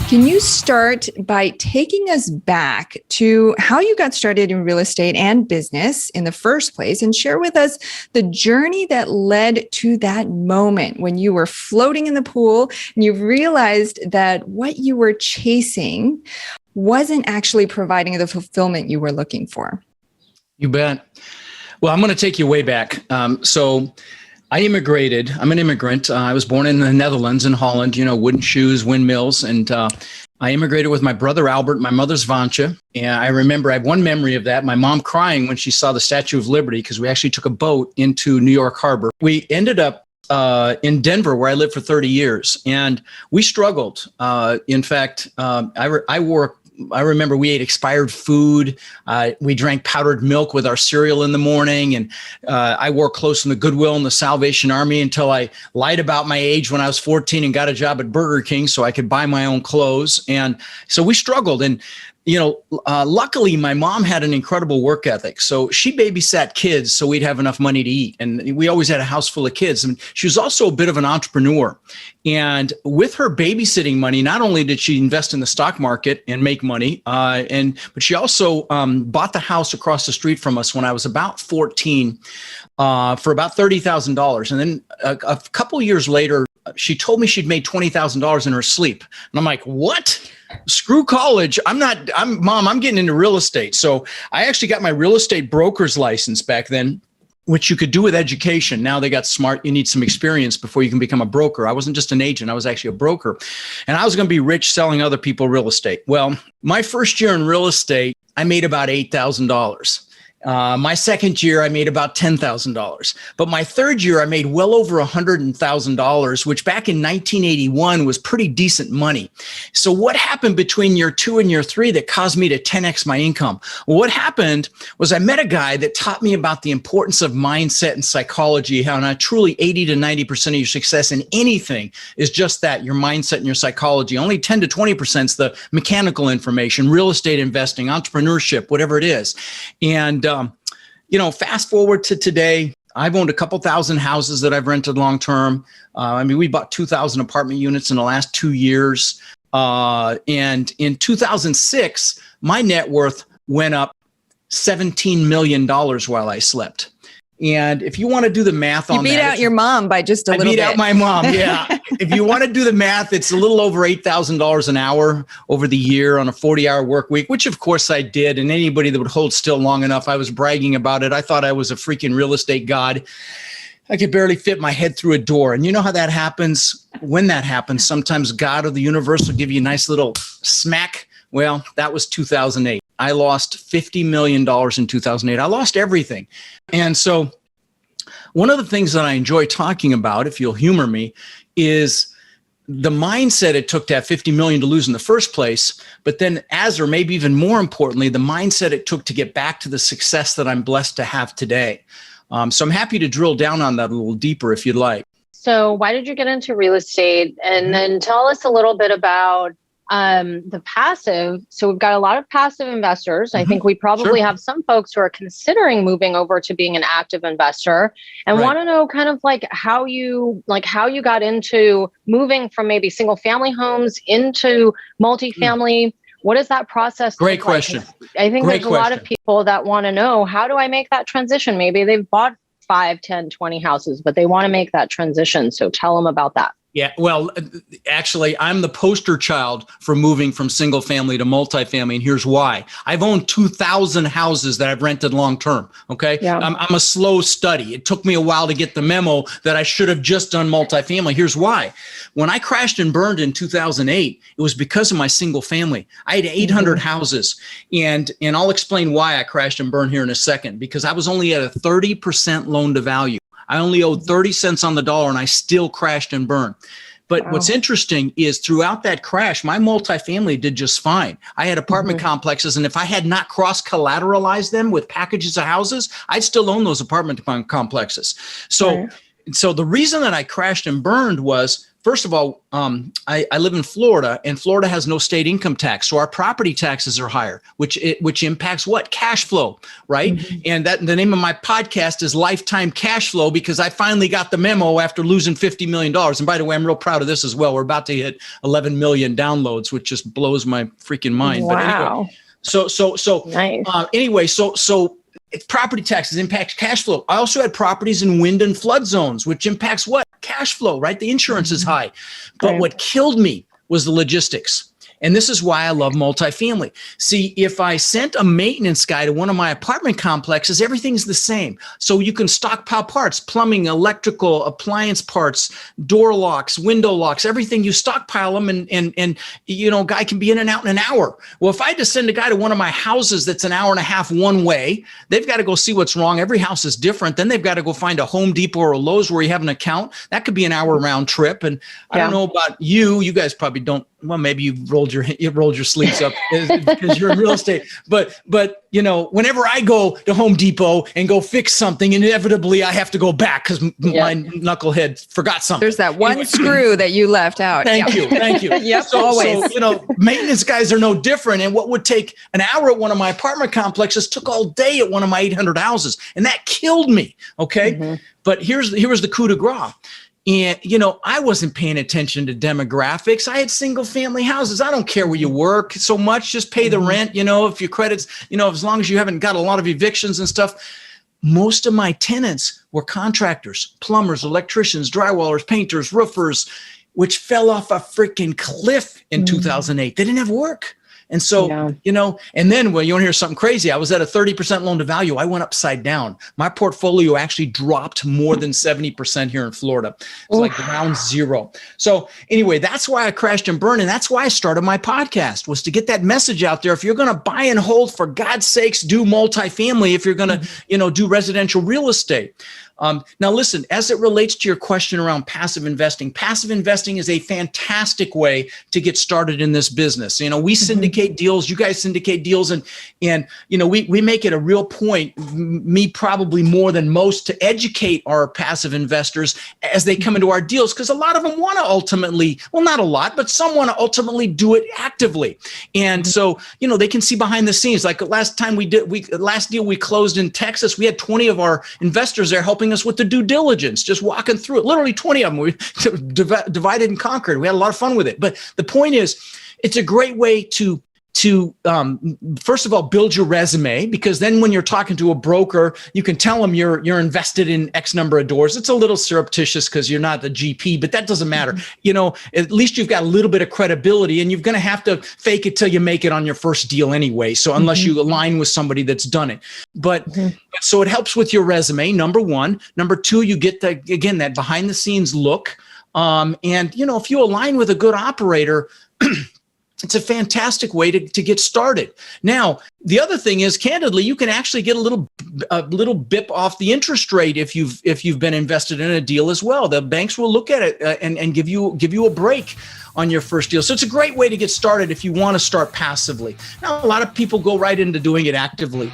Can you start by taking us back to how you got started in real estate and business in the first place and share with us the journey that led to that moment when you were floating in the pool and you realized that what you were chasing wasn't actually providing the fulfillment you were looking for? You bet. Well, I'm going to take you way back. I immigrated. I'm an immigrant. I was born in the Netherlands, in Holland, wooden shoes, windmills. And I immigrated with my brother, Albert, my mother's Vantje. And I remember I have one memory of that. My mom crying when she saw the Statue of Liberty, because we actually took a boat into New York Harbor. We ended up in Denver, where I lived for 30 years. And we struggled. In fact, I remember we ate expired food. We drank powdered milk with our cereal in the morning. And I wore close in the Goodwill and the Salvation Army until I lied about my age when I was 14 and got a job at Burger King so I could buy my own clothes. And so we struggled. And luckily, my mom had an incredible work ethic. So she babysat kids so we'd have enough money to eat. And we always had a house full of kids. And she was also a bit of an entrepreneur. And with her babysitting money, not only did she invest in the stock market and make money, but she also bought the house across the street from us when I was about 14 for about $30,000. And then a couple years later, she told me she'd made $20,000 in her sleep. And I'm like, what? Screw college. Mom, I'm getting into real estate. So I actually got my real estate broker's license back then, which you could do with education. Now they got smart. You need some experience before you can become a broker. I wasn't just an agent. I was actually a broker. And I was going to be rich selling other people real estate. Well, my first year in real estate, I made about $8,000. My second year, I made about $10,000. But my third year, I made well over $100,000, which back in 1981 was pretty decent money. So what happened between year 2 and year 3 that caused me to 10x my income? Well, what happened was I met a guy that taught me about the importance of mindset and psychology, how not truly 80 to 90% of your success in anything is just that, your mindset and your psychology. Only 10 to 20% is the mechanical information, real estate investing, entrepreneurship, whatever it is. And fast forward to today, I've owned a couple thousand houses that I've rented long-term. We bought 2,000 apartment units in the last 2 years. And in 2006, my net worth went up $17 million while I slept. And if you want to do the math on that. You beat out your mom by just a little bit. I beat out my mom, yeah. If you want to do the math, it's a little over $8,000 an hour over the year on a 40-hour work week, which of course I did. And anybody that would hold still long enough, I was bragging about it. I thought I was a freaking real estate god. I could barely fit my head through a door. And you know how that happens? When that happens, sometimes God or the universe will give you a nice little smack. Well, that was 2008. I lost $50 million in 2008. I lost everything. And so one of the things that I enjoy talking about, if you'll humor me, is the mindset it took to have 50 million to lose in the first place, but then or maybe even more importantly, the mindset it took to get back to the success that I'm blessed to have today. So I'm happy to drill down on that a little deeper if you'd like. So why did you get into real estate? And then tell us a little bit about the passive. So we've got a lot of passive investors. I think we probably have some folks who are considering moving over to being an active investor and want to know kind of like how you got into moving from maybe single family homes into multifamily. What is that process? Great question. I think there's a lot of people that want to know, how do I make that transition? Maybe they've bought 5, 10, 20 houses, but they want to make that transition. So tell them about that. Yeah, well, actually, I'm the poster child for moving from single family to multifamily, and here's why. I've owned 2,000 houses that I've rented long term, okay? Yeah. I'm a slow study. It took me a while to get the memo that I should have just done multifamily. Here's why. When I crashed and burned in 2008, it was because of my single family. I had 800 houses, and I'll explain why I crashed and burned here in a second, because I was only at a 30% loan to value. I only owed 30 cents on the dollar and I still crashed and burned. But what's interesting is throughout that crash, my multifamily did just fine. I had apartment complexes, and if I had not cross-collateralized them with packages of houses, I'd still own those apartment complexes. So the reason that I crashed and burned was First of all, I live in Florida, and Florida has no state income tax. So our property taxes are higher, which impacts what? Cash flow, right? Mm-hmm. And that the name of my podcast is Lifetime Cash Flow, because I finally got the memo after losing $50 million. And by the way, I'm real proud of this as well. We're about to hit 11 million downloads, which just blows my freaking mind. Wow. But anyway, so property taxes impact cash flow. I also had properties in wind and flood zones, which impacts what? Cash flow, right? The insurance is high. But what killed me was the logistics. And this is why I love multifamily. See, if I sent a maintenance guy to one of my apartment complexes, everything's the same. So you can stockpile parts, plumbing, electrical, appliance parts, door locks, window locks, everything. You stockpile them, and guy can be in and out in an hour. Well, if I had to send a guy to one of my houses that's an hour and a half one way, they've got to go see what's wrong. Every house is different. Then they've got to go find a Home Depot or a Lowe's where you have an account. That could be an hour round trip. And I don't know about you. You guys probably don't. Well, maybe you've rolled your sleeves up because you're in real estate. But whenever I go to Home Depot and go fix something, inevitably I have to go back because my knucklehead forgot something. There's that one screw that you left out. Thank you. Yep, always. So maintenance guys are no different. And what would take an hour at one of my apartment complexes took all day at one of my 800 houses, and that killed me. Okay, but here was the coup de grace. And, I wasn't paying attention to demographics. I had single family houses. I don't care where you work so much. Just pay the rent, if your credits, as long as you haven't got a lot of evictions and stuff. Most of my tenants were contractors, plumbers, electricians, drywallers, painters, roofers, which fell off a freaking cliff in 2008. They didn't have work. And so, and then when you want to hear something crazy, I was at a 30% loan to value. I went upside down. My portfolio actually dropped more than 70% here in Florida. It's like ground zero. So anyway, that's why I crashed and burned. And that's why I started my podcast, was to get that message out there. If you're going to buy and hold, for God's sakes, do multifamily. If you're going to, do residential real estate. Now, listen, as it relates to your question around passive investing is a fantastic way to get started in this business. We syndicate deals, you guys syndicate deals, and we make it a real point, me probably more than most, to educate our passive investors as they come into our deals, because a lot of them want to ultimately, well, not a lot, but some want to ultimately do it actively. And so, they can see behind the scenes. Like last deal we closed in Texas, we had 20 of our investors there helping us with the due diligence, just walking through it. Literally 20 of them. We divided and conquered. We had a lot of fun with it. But the point is, it's a great way to first of all, build your resume, because then when you're talking to a broker, you can tell them you're invested in X number of doors. It's a little surreptitious because you're not the GP, but that doesn't matter. At least you've got a little bit of credibility, and you're going to have to fake it till you make it on your first deal anyway. So unless you align with somebody that's done it, but so it helps with your resume. Number one. Number two, you get that behind the scenes look. And if you align with a good operator, it's a fantastic way to get started. Now, the other thing is, candidly, you can actually get a little bip off the interest rate if you've been invested in a deal as well. The banks will look at it and give you a break on your first deal. So it's a great way to get started if you want to start passively. Now, a lot of people go right into doing it actively.